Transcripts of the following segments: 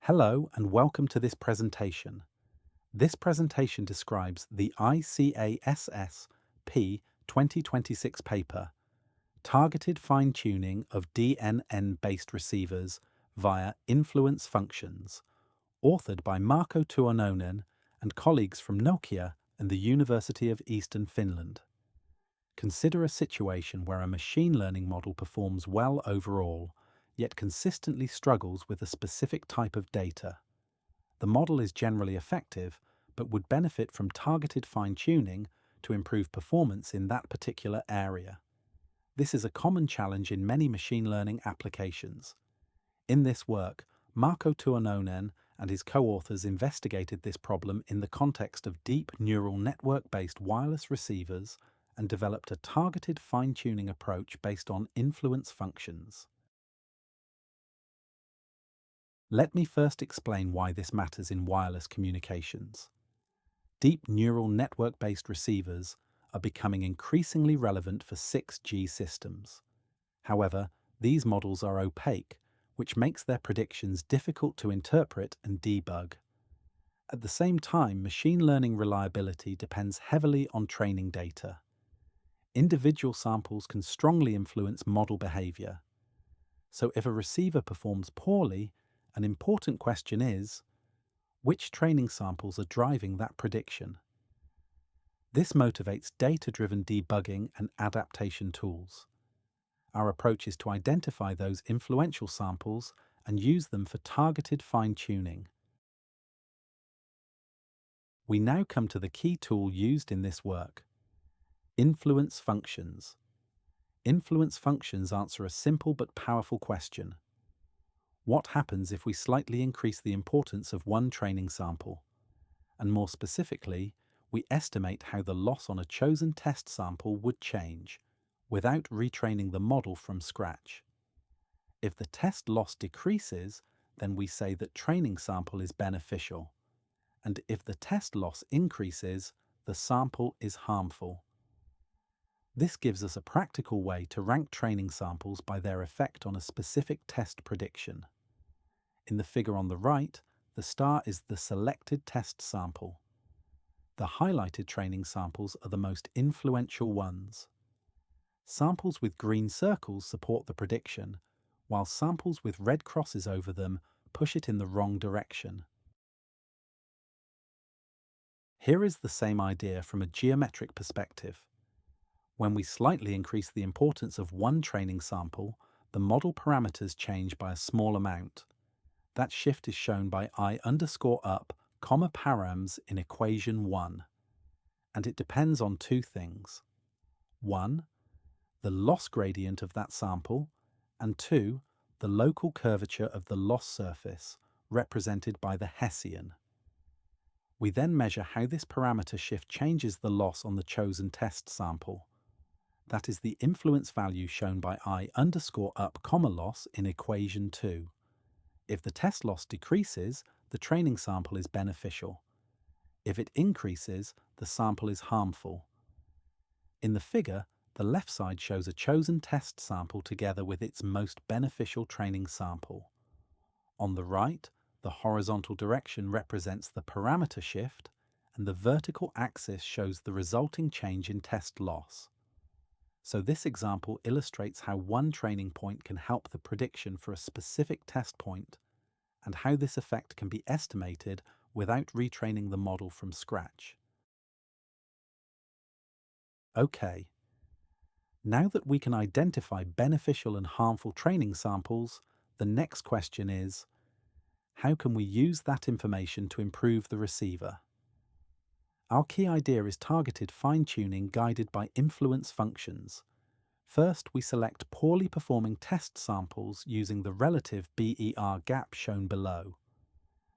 Hello and welcome to this presentation. This presentation describes the ICASSP 2026 paper, Targeted Fine-Tuning of DNN-Based Receivers via Influence Functions, authored by Marko Tuononen and colleagues from Nokia and the University of Eastern Finland. Consider a situation where a machine learning model performs well overall, yet consistently struggles with a specific type of data. The model is generally effective, but would benefit from targeted fine-tuning to improve performance in that particular area. This is a common challenge in many machine learning applications. In this work, Marko Tuononen and his co-authors investigated this problem in the context of deep neural network-based wireless receivers and developed a targeted fine-tuning approach based on influence functions. Let me first explain why this matters in wireless communications. Deep neural network-based receivers are becoming increasingly relevant for 6G systems. However, these models are opaque, which makes their predictions difficult to interpret and debug. At the same time, machine learning reliability depends heavily on training data. Individual samples can strongly influence model behavior. So if a receiver performs poorly, an important question is, which training samples are driving that prediction? This motivates data-driven debugging and adaptation tools. Our approach is to identify those influential samples and use them for targeted fine-tuning. We now come to the key tool used in this work: influence functions. Influence functions answer a simple but powerful question. What happens if we slightly increase the importance of one training sample? And more specifically, we estimate how the loss on a chosen test sample would change without retraining the model from scratch. If the test loss decreases, then we say that training sample is beneficial. And if the test loss increases, the sample is harmful. This gives us a practical way to rank training samples by their effect on a specific test prediction. In the figure on the right, the star is the selected test sample. The highlighted training samples are the most influential ones. Samples with green circles support the prediction, while samples with red crosses over them push it in the wrong direction. Here is the same idea from a geometric perspective. When we slightly increase the importance of one training sample, the model parameters change by a small amount. That shift is shown by I_up, params in equation 1. And it depends on two things. 1. The loss gradient of that sample, and 2. The local curvature of the loss surface, represented by the Hessian. We then measure how this parameter shift changes the loss on the chosen test sample. That is the influence value shown by I_up, loss in equation 2. If the test loss decreases, the training sample is beneficial. If it increases, the sample is harmful. In the figure, the left side shows a chosen test sample together with its most beneficial training sample. On the right, the horizontal direction represents the parameter shift, and the vertical axis shows the resulting change in test loss. So this example illustrates how one training point can help the prediction for a specific test point, and how this effect can be estimated without retraining the model from scratch. Okay. Now that we can identify beneficial and harmful training samples, the next question is, how can we use that information to improve the receiver? Our key idea is targeted fine-tuning guided by influence functions. First, we select poorly performing test samples using the relative BER gap shown below.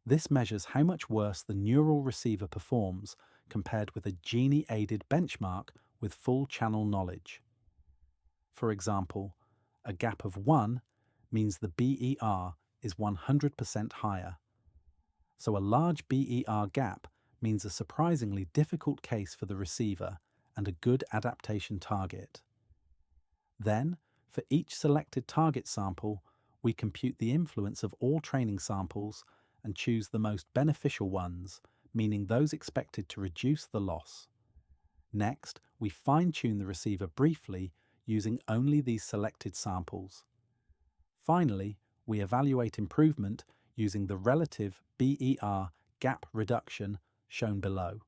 This measures how much worse the neural receiver performs compared with a genie-aided benchmark with full channel knowledge. For example, a gap of 1 means the BER is 100% higher. So a large BER gap means a surprisingly difficult case for the receiver and a good adaptation target. Then, for each selected target sample, we compute the influence of all training samples and choose the most beneficial ones, meaning those expected to reduce the loss. Next, we fine-tune the receiver briefly using only these selected samples. Finally, we evaluate improvement using the relative BER gap reduction shown below.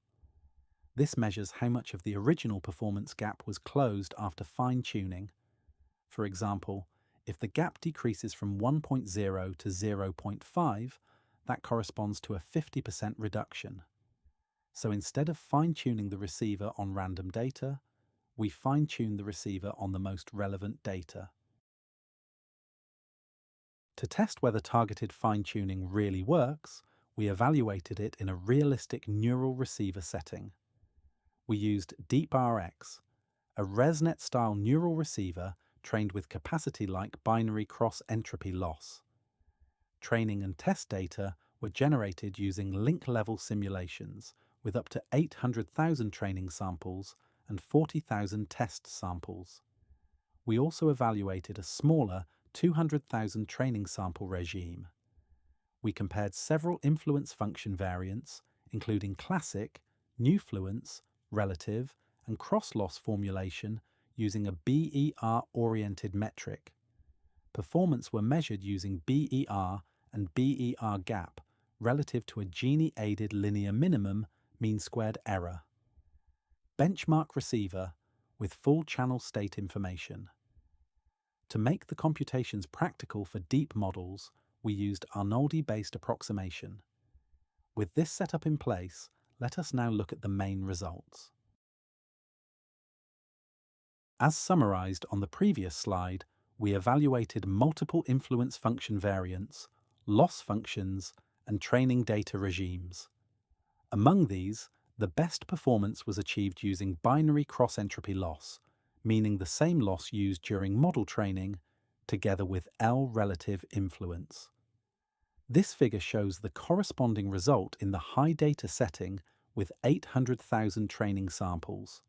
This measures how much of the original performance gap was closed after fine-tuning. For example, if the gap decreases from 1.0 to 0.5, that corresponds to a 50% reduction. So instead of fine-tuning the receiver on random data, we fine-tune the receiver on the most relevant data. To test whether targeted fine-tuning really works, we evaluated it in a realistic neural receiver setting. We used DeepRx, a ResNet-style neural receiver trained with capacity-like binary cross-entropy loss. Training and test data were generated using link-level simulations with up to 800,000 training samples and 40,000 test samples. We also evaluated a smaller 200,000 training sample regime. We compared several influence function variants, including classic, newfluence, relative, and cross-loss formulation using a BER-oriented metric. Performance were measured using BER and BER gap relative to a genie-aided linear minimum mean-squared error. Benchmark receiver with full channel state information. To make the computations practical for deep models, we used Arnoldi-based approximation. With this setup in place, let us now look at the main results. As summarized on the previous slide, we evaluated multiple influence function variants, loss functions, and training data regimes. Among these, the best performance was achieved using binary cross-entropy loss, meaning the same loss used during model training, together with L-relative influence. This figure shows the corresponding result in the high data setting with 800,000 training samples.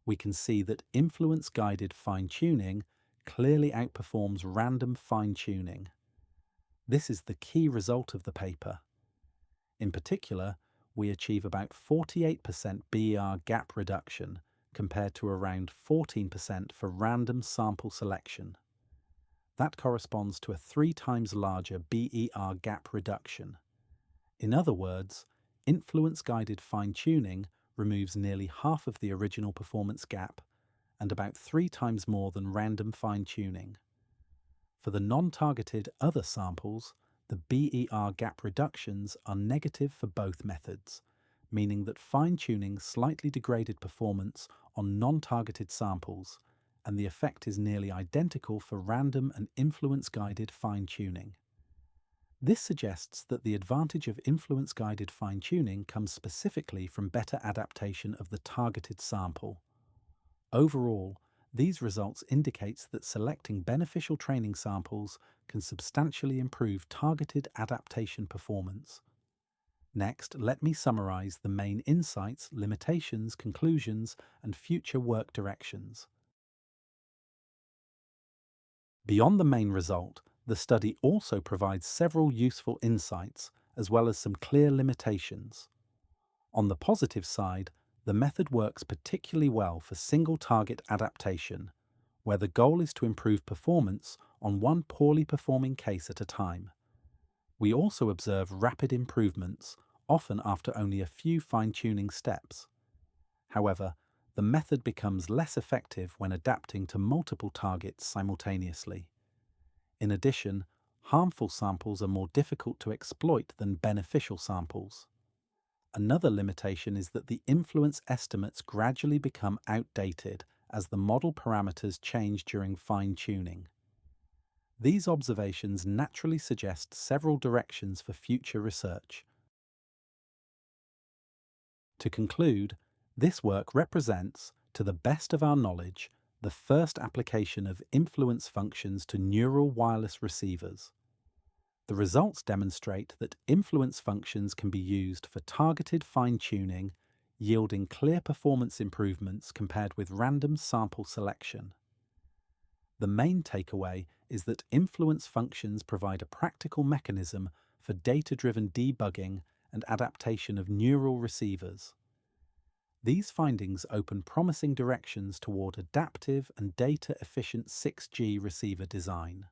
We can see that influence-guided fine-tuning clearly outperforms random fine-tuning. This is the key result of the paper. In particular, we achieve about 48% BER gap reduction compared to around 14% for random sample selection. That corresponds to a 3 times larger BER gap reduction. In other words, influence-guided fine-tuning removes nearly half of the original performance gap and about 3 times more than random fine-tuning. For the non-targeted other samples, the BER gap reductions are negative for both methods, meaning that fine-tuning slightly degraded performance on non-targeted samples, and the effect is nearly identical for random and influence-guided fine-tuning. This suggests that the advantage of influence-guided fine-tuning comes specifically from better adaptation of the targeted sample. Overall, these results indicate that selecting beneficial training samples can substantially improve targeted adaptation performance. Next, let me summarize the main insights, limitations, conclusions, and future work directions. Beyond the main result, the study also provides several useful insights, as well as some clear limitations. On the positive side, the method works particularly well for single-target adaptation, where the goal is to improve performance on one poorly performing case at a time. We also observe rapid improvements, often after only a few fine-tuning steps. However, the method becomes less effective when adapting to multiple targets simultaneously. In addition, harmful samples are more difficult to exploit than beneficial samples. Another limitation is that the influence estimates gradually become outdated as the model parameters change during fine-tuning. These observations naturally suggest several directions for future research. To conclude, this work represents, to the best of our knowledge, the first application of influence functions to neural wireless receivers. The results demonstrate that influence functions can be used for targeted fine-tuning, yielding clear performance improvements compared with random sample selection. The main takeaway is that influence functions provide a practical mechanism for data-driven debugging and adaptation of neural receivers. These findings open promising directions toward adaptive and data-efficient 6G receiver design.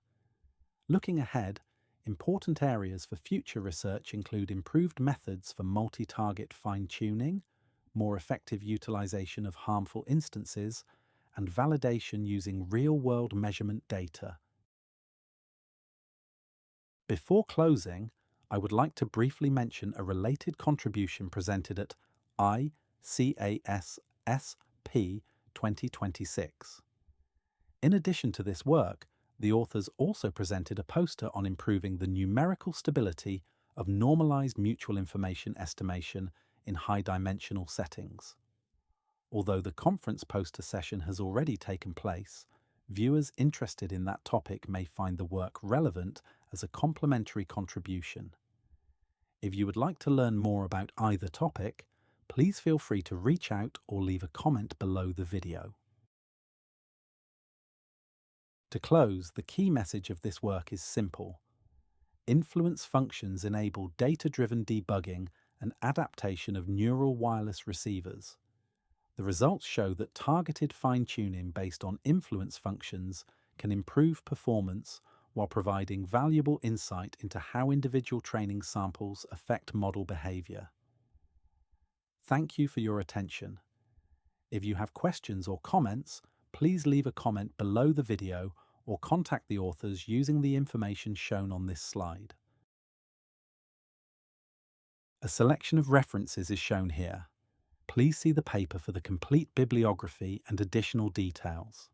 Looking ahead, important areas for future research include improved methods for multi-target fine-tuning, more effective utilization of harmful instances, and validation using real-world measurement data. Before closing, I would like to briefly mention a related contribution presented at ICASSP 2026. In addition to this work, the authors also presented a poster on improving the numerical stability of normalized mutual information estimation in high-dimensional settings. Although the conference poster session has already taken place, viewers interested in that topic may find the work relevant as a complementary contribution. If you would like to learn more about either topic, please feel free to reach out or leave a comment below the video. To close, the key message of this work is simple. Influence functions enable data-driven debugging and adaptation of neural wireless receivers. The results show that targeted fine-tuning based on influence functions can improve performance while providing valuable insight into how individual training samples affect model behavior. Thank you for your attention. If you have questions or comments, please leave a comment below the video or contact the authors using the information shown on this slide. A selection of references is shown here. Please see the paper for the complete bibliography and additional details.